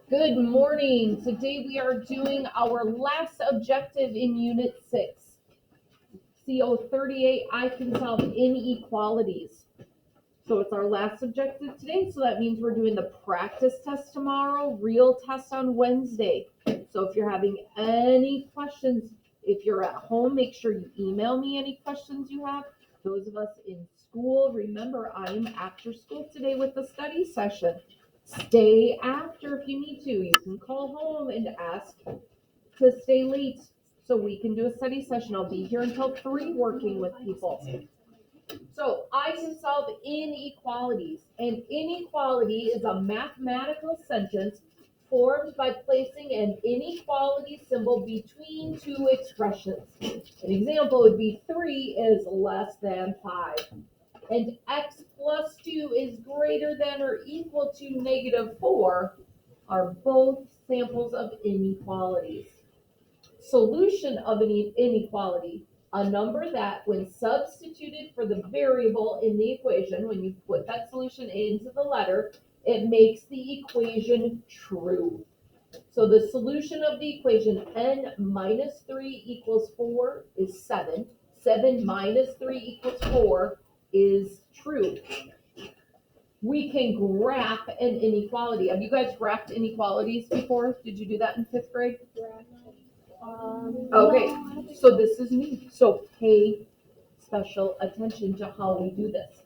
Good morning. Today we are doing our last objective in Unit 6. CO38, I can solve inequalities. So it's our last objective today, so that means we're doing the practice test tomorrow, real test on Wednesday. So if you're having any questions, if you're at home, make sure you email me any questions you have. Those of us in school, remember I am after school today with the study session. Stay after if you need to. You can call home and ask to stay late so we can do a study session. I'll be here until 3 working with people. So I can solve inequalities. An inequality is a mathematical sentence formed by placing an inequality symbol between two expressions. An example would be 3 is less than 5. And x plus 2 is greater than or equal to -4 are both samples of inequalities. Solution of an inequality, a number that when substituted for the variable in the equation, when you put that solution into the letter, it makes the equation true. So the solution of the equation n minus 3 equals 4 is 7. 7 minus 3 equals 4 is true. We can graph an inequality. Have you guys graphed inequalities before? Did you do that in 5th grade? Okay, so this is new. So pay special attention to how we do this.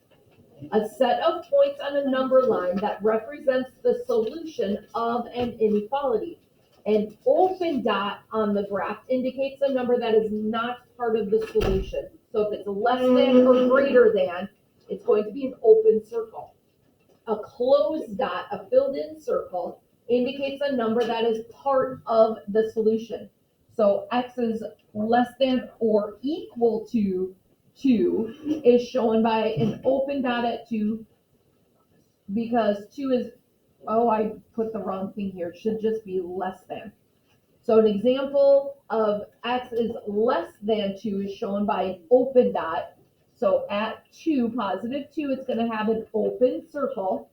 A set of points on a number line that represents the solution of an inequality. An open dot on the graph indicates a number that is not part of the solution. So if it's less than or greater than, it's going to be an open circle. A closed dot, a filled in circle, indicates a number that is part of the solution. So x is less than or equal to 2 is shown by an open dot at 2 because 2 is, oh, I put the wrong thing here. It should just be less than. So an example of x is less than 2 is shown by an open dot. So at 2, positive 2, it's going to have an open circle.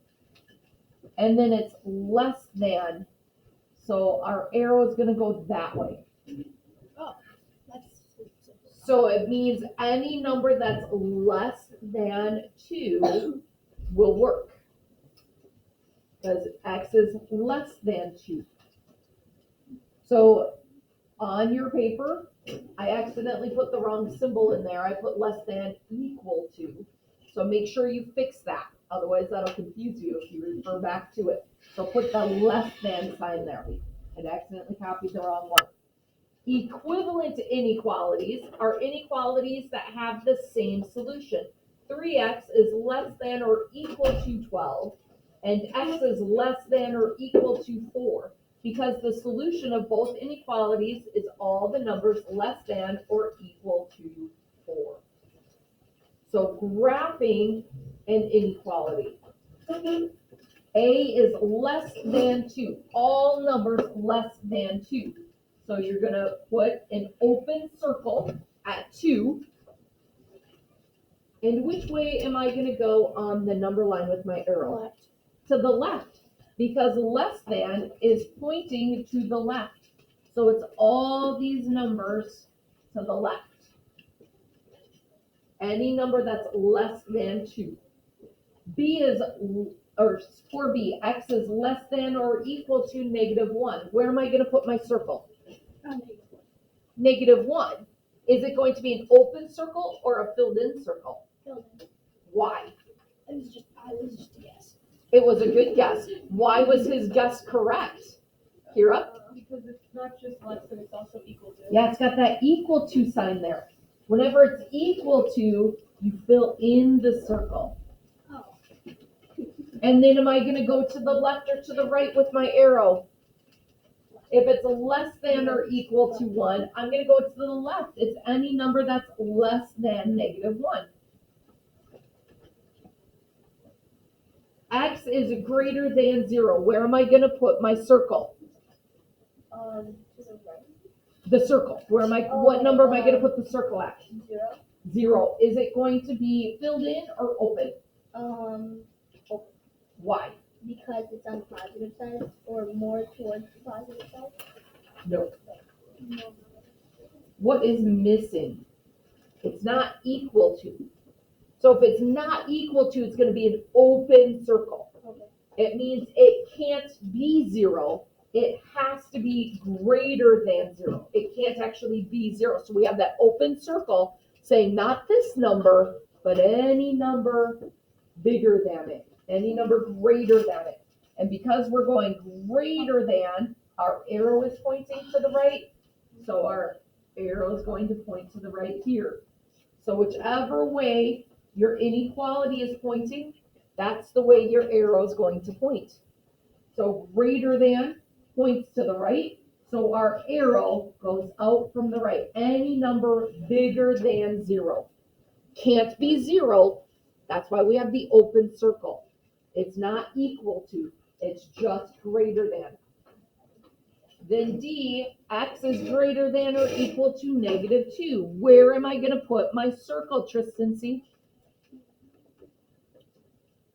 And then it's less than. So our arrow is going to go that way. So it means any number that's less than 2 will work. Because x is less than 2. So on your paper, I accidentally put the wrong symbol in there. I put less than equal to. So make sure you fix that. Otherwise, that'll confuse you if you refer back to it. So put the less than sign there. I accidentally copied the wrong one. Equivalent inequalities are inequalities that have the same solution. 3x is less than or equal to 12, and x is less than or equal to 4, because the solution of both inequalities is all the numbers less than or equal to 4. So graphing an inequality. A is less than 2. All numbers less than 2. So you're going to put an open circle at 2. And which way am I going to go on the number line with my arrow? Left. To the left, because less than is pointing to the left. So it's all these numbers to the left. Any number that's less than 2. B is, or for B, x is less than or equal to -1. Where am I going to put my circle? -1. Is it going to be an open circle or a filled in circle? Filled in. Why? I was just a guess. It was a good guess. Why was his guess correct? Kira? Because it's not just less than, it's also equal to. Yeah, it's got that equal to sign there. Whenever it's equal to, you fill in the circle. Oh. And then am I going to go to the left or to the right with my arrow? If it's less than or equal to 1, I'm going to go to the left. It's any number that's less than -1. X is greater than 0. Where am I going to put my circle? To the right. The circle. Where am I? What number am I going to put the circle at? 0. 0. Is it going to be filled in or open? Open. Why? because it's on the positive side or more towards the positive side? No. No. What is missing? It's not equal to. So if it's not equal to, it's going to be an open circle. Okay. It means it can't be 0. It has to be greater than 0. It can't actually be 0. So we have that open circle saying not this number, but any number bigger than it, any number greater than it. And because we're going greater than, our arrow is pointing to the right, so our arrow is going to point to the right here. So whichever way your inequality is pointing, that's the way your arrow is going to point. So greater than points to the right, so our arrow goes out from the right. Any number bigger than 0. Can't be 0, that's why we have the open circle. It's not equal to, it's just greater than. Then D, x is greater than or equal to -2. Where am I going to put my circle, Tristan C?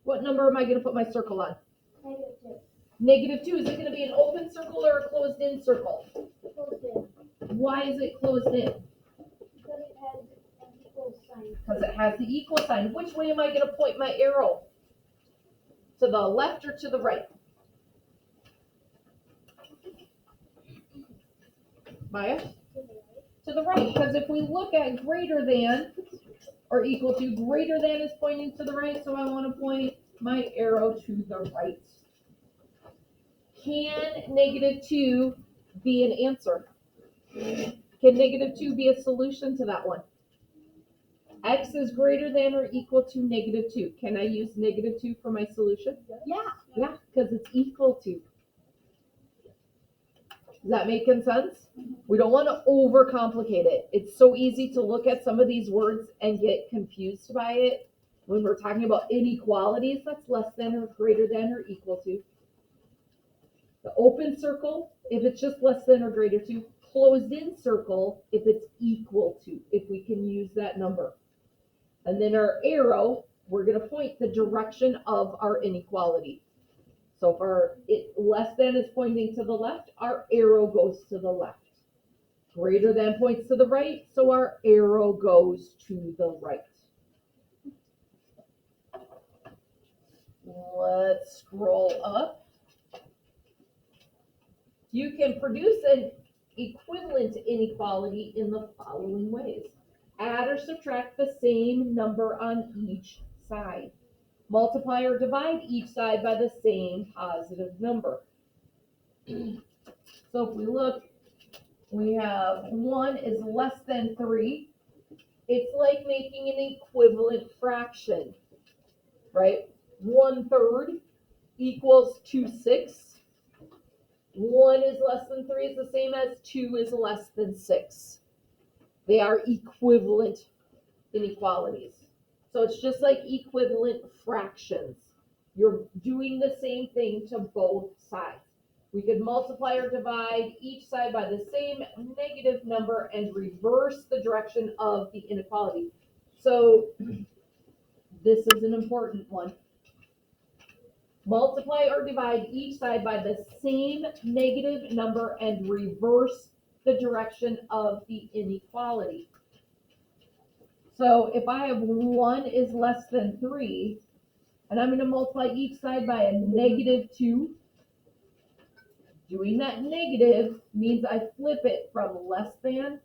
What number am I going to put my circle on? -2. Is it going to be an open circle or a closed-in circle? Closed in. Why is it closed in? Because it has an equal sign. Because it has the equal sign. Which way am I going to point my arrow? To the left or to the right? Maya? To the right, because if we look at greater than or equal to, greater than is pointing to the right, so I want to point my arrow to the right. Can -2 be an answer? Can -2 be a solution to that one? X is greater than or equal to -2. Can I use -2 for my solution? Yeah, because it's equal to. Is that making sense? We don't want to overcomplicate it. It's so easy to look at some of these words and get confused by it. When we're talking about inequalities, that's less than or greater than or equal to. The open circle, if it's just less than or greater to. Closed in circle, if it's equal to, if we can use that number. And then our arrow, we're going to point the direction of our inequality. So if our less than is pointing to the left, our arrow goes to the left. Greater than points to the right, so our arrow goes to the right. Let's scroll up. You can produce an equivalent inequality in the following ways. Add or subtract the same number on each side. Multiply or divide each side by the same positive number. So if we look, we have 1 is less than 3. It's like making an equivalent fraction, right? 1/3 equals 2/6. 1 is less than 3 is the same as 2 is less than 6. They are equivalent inequalities. So it's just like equivalent fractions. You're doing the same thing to both sides. We could multiply or divide each side by the same negative number and reverse the direction of the inequality. So this is an important one. Multiply or divide each side by the same negative number and reverse the direction of the inequality. So if I have 1 is less than 3, and I'm going to multiply each side by a -2, doing that negative means I flip it from less than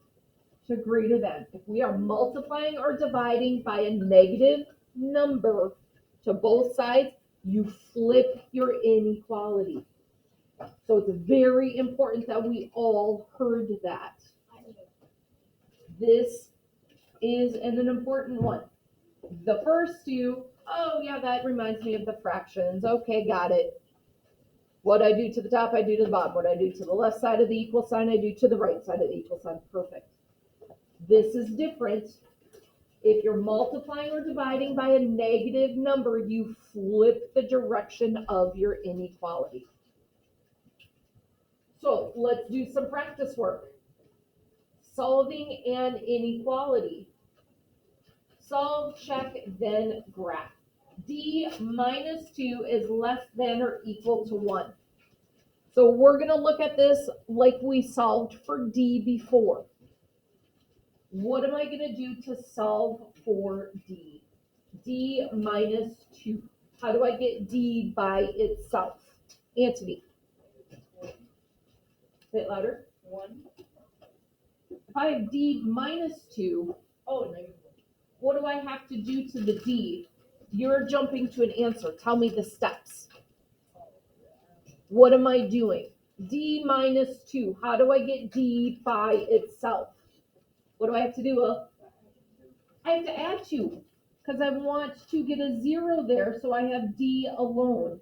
to greater than. If we are multiplying or dividing by a negative number to both sides, you flip your inequality. So it's very important that we all heard that. This is an important one. The first two, oh yeah, that reminds me of the fractions. Okay, got it. What I do to the top, I do to the bottom. What I do to the left side of the equal sign, I do to the right side of the equal sign. Perfect. This is different. If you're multiplying or dividing by a negative number, you flip the direction of your inequality. So let's do some practice work. Solving an inequality. Solve, check, then graph. D minus 2 is less than or equal to 1. So we're going to look at this like we solved for D before. What am I going to do to solve for D? D minus 2. How do I get D by itself? Anthony. Say it louder. 1. If I have D minus 2, Oh, negative 1. what do I have to do to the D? You're jumping to an answer. Tell me the steps. What am I doing? D minus 2. How do I get D by itself? What do I have to do? I have to add 2 because I want to get a 0 there, so I have D alone.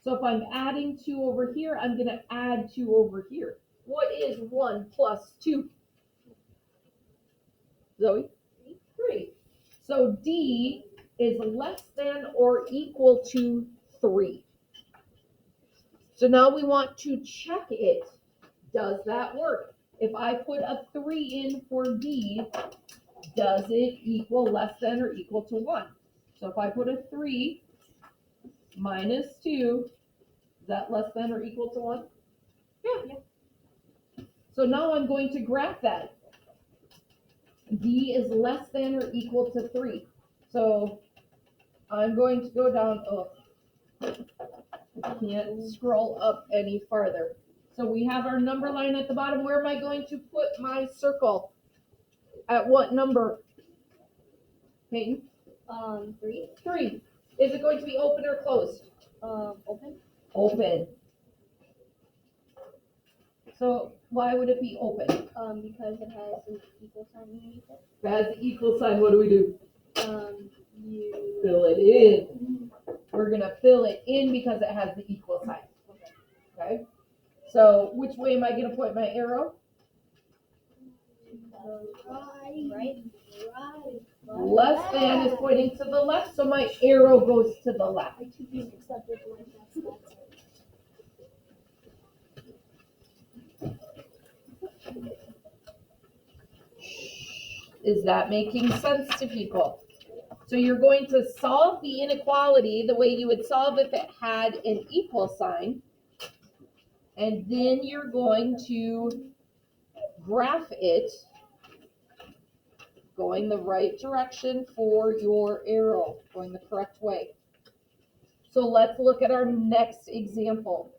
So if I'm adding 2 over here, I'm going to add 2 over here. What is 1 plus 2? Zoe? 3. So D is less than or equal to 3. So now we want to check it. Does that work? If I put a 3 in for D, does it equal less than or equal to 1? So if I put a 3 minus 2, is that less than or equal to 1? Yeah. So now I'm going to graph that. D is less than or equal to 3. So I'm going to go down, I can't scroll up any farther. So we have our number line at the bottom. Where am I going to put my circle? At what number? Peyton? 3. 3. Is it going to be open or closed? Open. Open. So why would it be open? Because it has an equal sign underneath it. If it has the equal sign, what do we do? You Fill it in. We're going to fill it in because it has the equal sign. Okay? So which way am I going to point my arrow? right. Less than is pointing to the left, so my arrow goes to the left. Is that making sense to people? So you're going to solve the inequality the way you would solve if it had an equal sign. And then you're going to graph it going the right direction for your arrow, going the correct way. So let's look at our next example.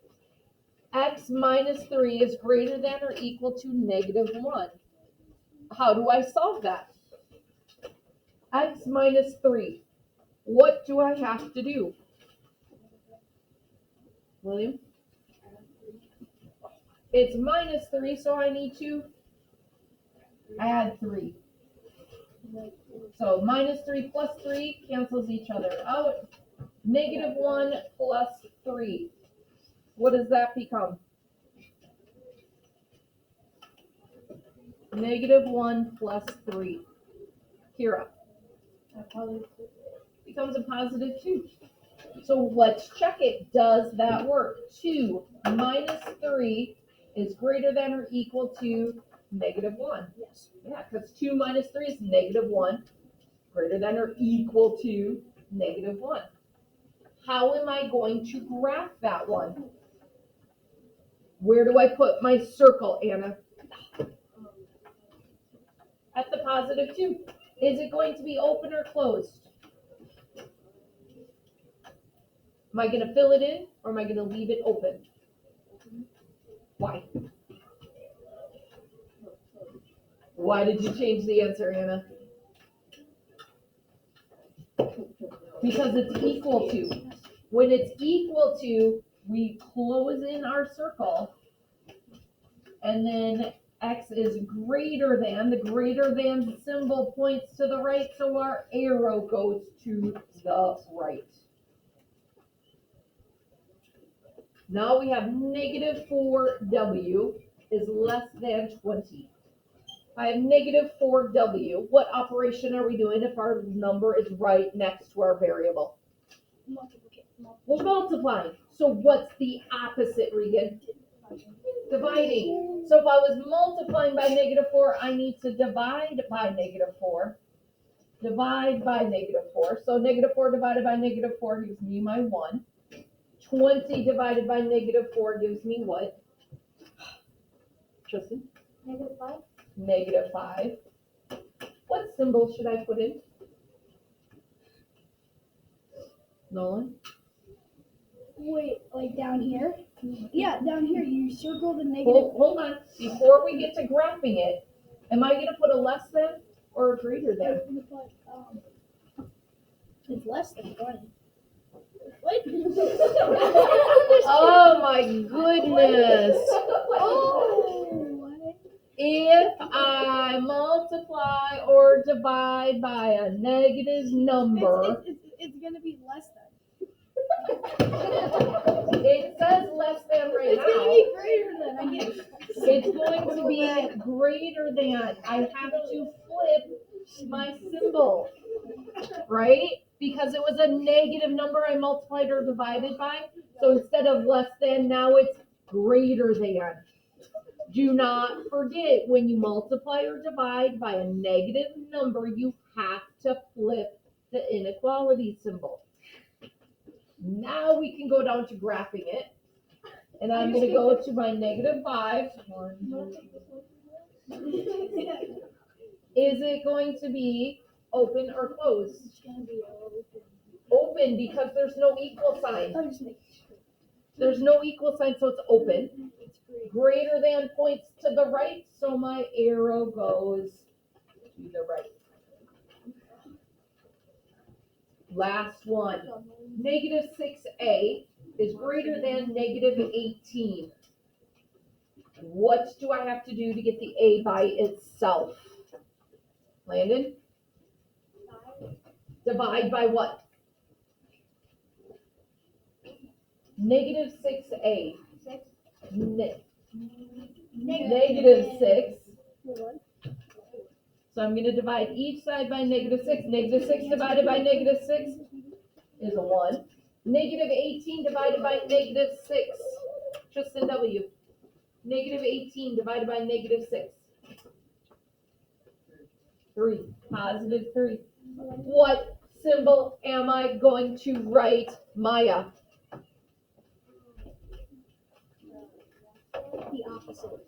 X minus 3 is greater than or equal to negative 1. How do I solve that? X minus 3. What do I have to do? William? It's minus 3, so I need to add 3. So minus 3 plus 3 cancels each other out. Negative 1 plus 3. What does that become? Negative 1 plus 3. Kira. Becomes a positive 2. So let's check it. Does that work? 2 minus 3 is greater than or equal to negative 1. Yes. Yeah, because 2 minus 3 is negative 1. Greater than or equal to negative 1. How am I going to graph that one? Where do I put my circle, Anna? At the positive 2. Is it going to be open or closed? Am I going to fill it in or am I going to leave it open? Why? Why did you change the answer, Anna? Because it's equal to. When it's equal to, we close in our circle, and then X is greater than. The greater than symbol points to the right, so our arrow goes to the right. Now we have negative 4W is less than 20. I have negative 4W. What operation are we doing if our number is right next to our variable? We're multiplying. So what's the opposite, Regan? Dividing. So if I was multiplying by negative 4, I need to divide by negative 4. divide by -4. So -4 divided by -4 gives me my 1. 20 divided by -4 gives me what? Tristan? -5. -5. What symbol should I put in? Nolan? Wait, like down here? Yeah, down here. You circle the negative. Hold on. Before we get to graphing it, am I gonna put a less than or a greater than? It's less than 20. What? Oh my goodness. Oh, what? If I multiply or divide by a negative number, It's gonna be less than. it says less than right It's gonna now. be greater than. I guess. It's going to be greater than. I have to flip my symbol, right? Because it was a negative number I multiplied or divided by. So instead of less than, now it's greater than. Do not forget, when you multiply or divide by a negative number, you have to flip the inequality symbol. Now we can go down to graphing it. And I'm going to go to my -5. Is it going to be open or closed? It's gonna be open. Open, because there's no equal sign. I'm just making sure. There's no equal sign, so it's open. It's great. Greater than points to the right, so my arrow goes to the right. Last one. -6a is greater than -18. What do I have to do to get the a by itself? Landon? Divide by what? -6a. 6. -6. What? So I'm going to divide each side by -6. -6 divided by -6 is a 1. -18 divided by -6. Tristan W. -18 divided by -6. 3. +3. What symbol am I going to write, Maya? The opposite.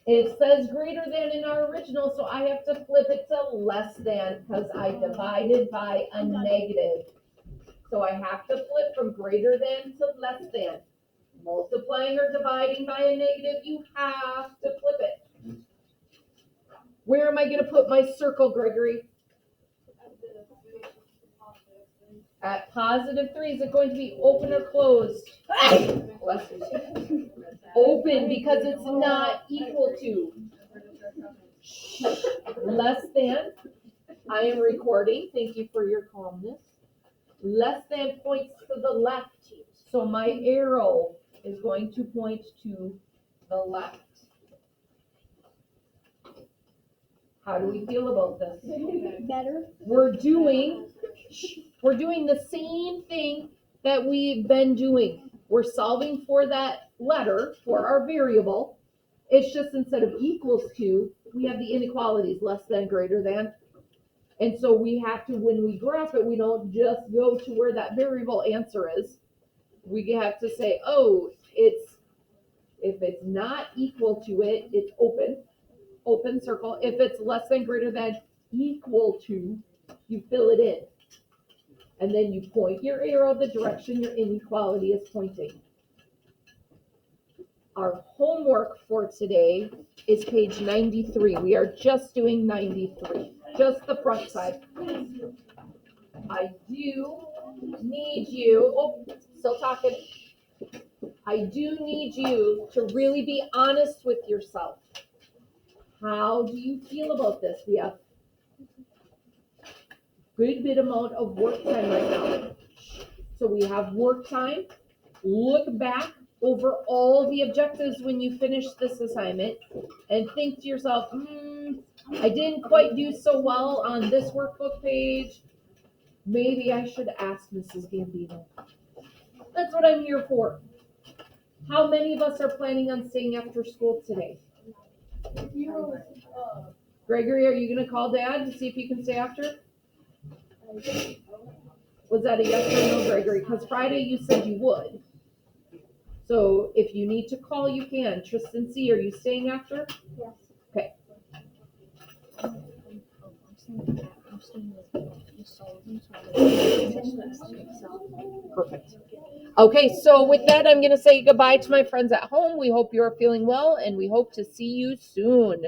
It says greater than in our original, so I have to flip it to less than because I divided by a negative. So I have to flip from greater than to less than. Multiplying or dividing by a negative, you have to flip it. Where am I going to put my circle, Gregory? At +3. Is it going to be open or closed? Open, because it's not equal to. Less than. I am recording. Thank you for your calmness. Less than points to the left. So my arrow is going to point to the left. How do we feel about this? Better. We're doing the same thing that we've been doing. We're solving for that letter, for our variable. It's just instead of equals to, we have the inequalities, less than, greater than. And so we have to, when we graph it, we don't just go to where that variable answer is. We have to say, oh, if it's not equal to it, it's open circle. If it's less than, greater than, equal to, you fill it in. And then you point your arrow the direction your inequality is pointing. Our homework for today is page 93. We are just doing 93, just the front side. I do need you, still talking. I do need you to really be honest with yourself. How do you feel about this? We have good bit amount of work time right now. So we have work time. Look back over all the objectives when you finish this assignment and think to yourself, I didn't quite do so well on this workbook page. Maybe I should ask Mrs. Gambino. That's what I'm here for. How many of us are planning on staying after school today? Gregory, are you going to call Dad to see if you can stay after? Was that a yes or no, Gregory? Because Friday you said you would. So if you need to call, you can. Tristan C., are you staying after? Yes. Okay. Perfect. Okay, so with that, I'm going to say goodbye to my friends at home. We hope you're feeling well, and we hope to see you soon.